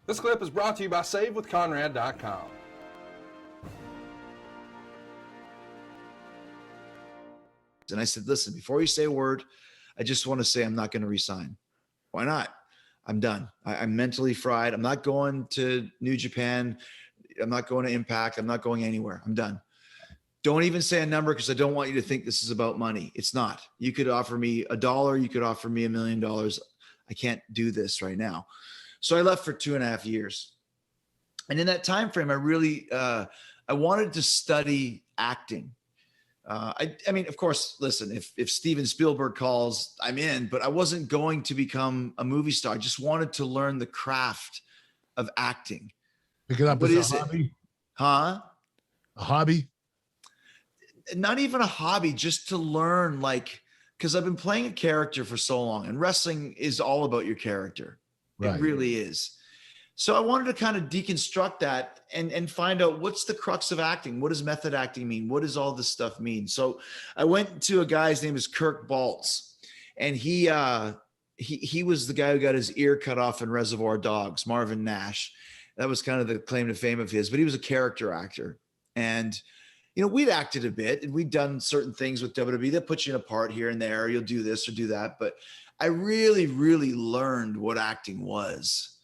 This clip is brought to you by SaveWithConrad.com. And I said, listen, before you say a word, I just want to say I'm not going to resign. Why not? I'm done. I'm mentally fried. I'm not going to New Japan. I'm not going to Impact. I'm not going anywhere. I'm done. Don't even say a number because I don't want you to think this is about money. It's not. You could offer me $1. You could offer me $1 million. I can't do this right now. So I left for 2.5 years. And in that time frame, I really, I wanted to study acting. I mean, of course, listen, if Steven Spielberg calls, I'm in, but I wasn't going to become a movie star. I just wanted to learn the craft of acting. Pick it up as a hobby? Huh? A hobby? Not even a hobby, just to learn, like, because I've been playing a character for so long, and wrestling is all about your character. Right. It really is. So I wanted to kind of deconstruct that and find out what's the crux of acting. What does method acting mean? What does all this stuff mean? So I went to a guy's name is Kirk Baltz, and he was the guy who got his ear cut off in Reservoir Dogs, Marvin Nash. That was kind of the claim to fame of his, but he was a character actor. And, you know, we'd acted a bit and we'd done certain things with WWE that put you in a part here and there. You'll do this or do that. But I really, really learned what acting was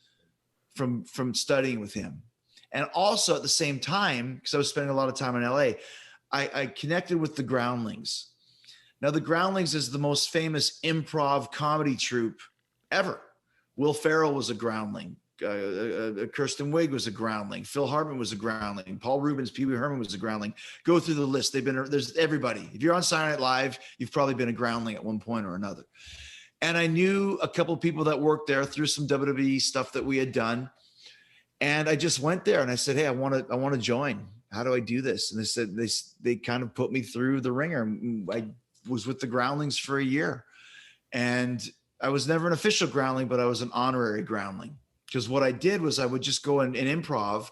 from studying with him. And also at the same time, because I was spending a lot of time in LA, I connected with the Groundlings. Now, the Groundlings is the most famous improv comedy troupe ever. Will Ferrell was a Groundling. Kirsten Wiig was a Groundling. Phil Hartman was a Groundling. Paul Rubens, Pee Wee Herman was a Groundling. Go through the list. There's everybody. If you're on Saturday Night Live, you've probably been a Groundling at one point or another. And I knew a couple of people that worked there through some WWE stuff that we had done. And I just went there and I said, hey, I want to join. How do I do this? And they said, they kind of put me through the ringer. I was with the Groundlings for a year, and I was never an official Groundling, but I was an honorary Groundling. Because what I did was I would just go in improv,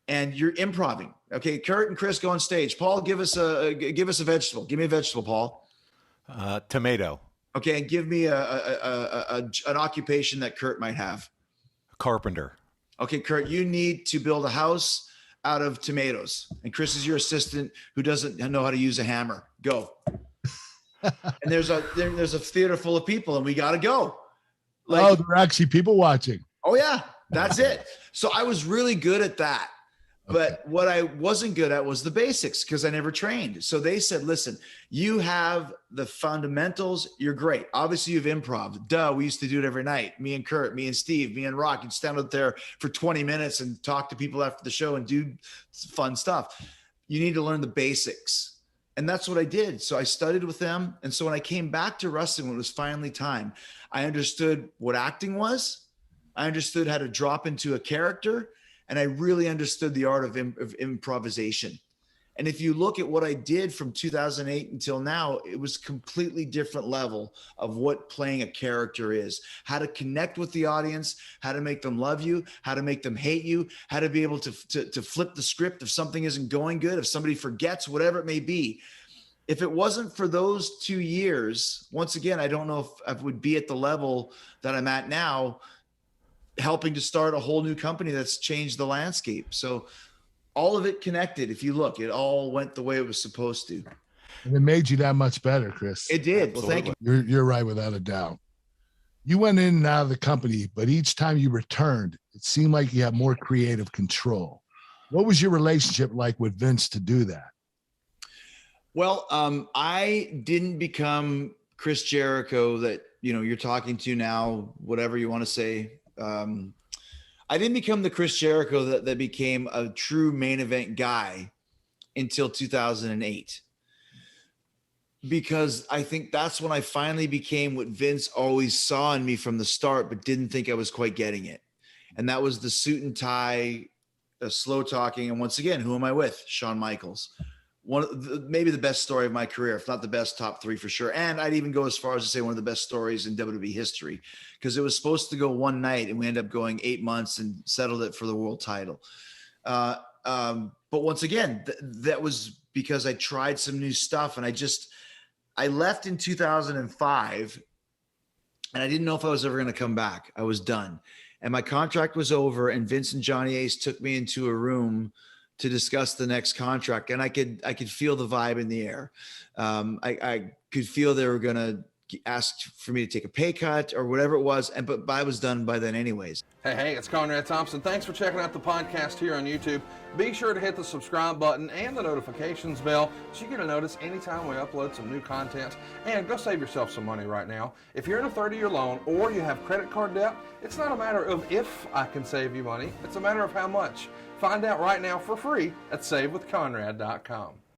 and you're improving. Okay, Kurt and Chris go on stage. Paul, give us a vegetable. Give me a vegetable, Paul. Tomato. Okay, and give me an occupation that Kurt might have. Carpenter. Okay, Kurt, you need to build a house out of tomatoes. And Chris is your assistant who doesn't know how to use a hammer. Go. And there's a theater full of people, and we got to go. Like, oh, there are actually people watching. Oh, yeah, that's it. So I was really good at that. But what I wasn't good at was the basics, because I never trained. So they said, listen, you have the fundamentals. You're great. Obviously, you've improv. Duh, we used to do it every night. Me and Kurt, me and Steve, me and Rock. You'd stand up there for 20 minutes and talk to people after the show and do fun stuff. You need to learn the basics. And that's what I did. So I studied with them. And so when I came back to wrestling, when it was finally time, I understood what acting was. I understood how to drop into a character. And I really understood the art of improvisation. And if you look at what I did from 2008 until now, it was completely different level of what playing a character is, how to connect with the audience, how to make them love you, how to make them hate you, how to be able to flip the script if something isn't going good, if somebody forgets, whatever it may be. If it wasn't for those 2 years, once again, I don't know if I would be at the level that I'm at now, helping to start a whole new company that's changed the landscape. So all of it connected. If you look, it all went the way it was supposed to. And it made you that much better, Chris. It did. Well, thank you. You're right, without a doubt. You went in and out of the company, but each time you returned, it seemed like you had more creative control. What was your relationship like with Vince to do that? Well, I didn't become Chris Jericho that, you're talking to now, whatever you want to say. I didn't become the Chris Jericho that became a true main event guy until 2008, because I think that's when I finally became what Vince always saw in me from the start, but didn't think I was quite getting it. And that was the suit and tie, slow talking. And once again, who am I with? Shawn Michaels. Maybe the best story of my career, if not the best, top 3 for sure. And I'd even go as far as to say one of the best stories in WWE history, because it was supposed to go one night and we ended up going 8 months and settled it for the world title. But once again, that was because I tried some new stuff, and I left in 2005 and I didn't know if I was ever going to come back. I was done. and my contract was over, and Vince and Johnny Ace took me into a room to discuss the next contract, and I could feel the vibe in the air. I could feel they were gonna ask for me to take a pay cut or whatever it was, but I was done by then anyways. Hey, it's Conrad Thompson. Thanks for checking out the podcast here on YouTube. Be sure to hit the subscribe button and the notifications bell so you get a notice anytime we upload some new content. And go save yourself some money right now. If you're in a 30-year loan or you have credit card debt, it's not a matter of if I can save you money, it's a matter of how much. Find out right now for free at SaveWithConrad.com.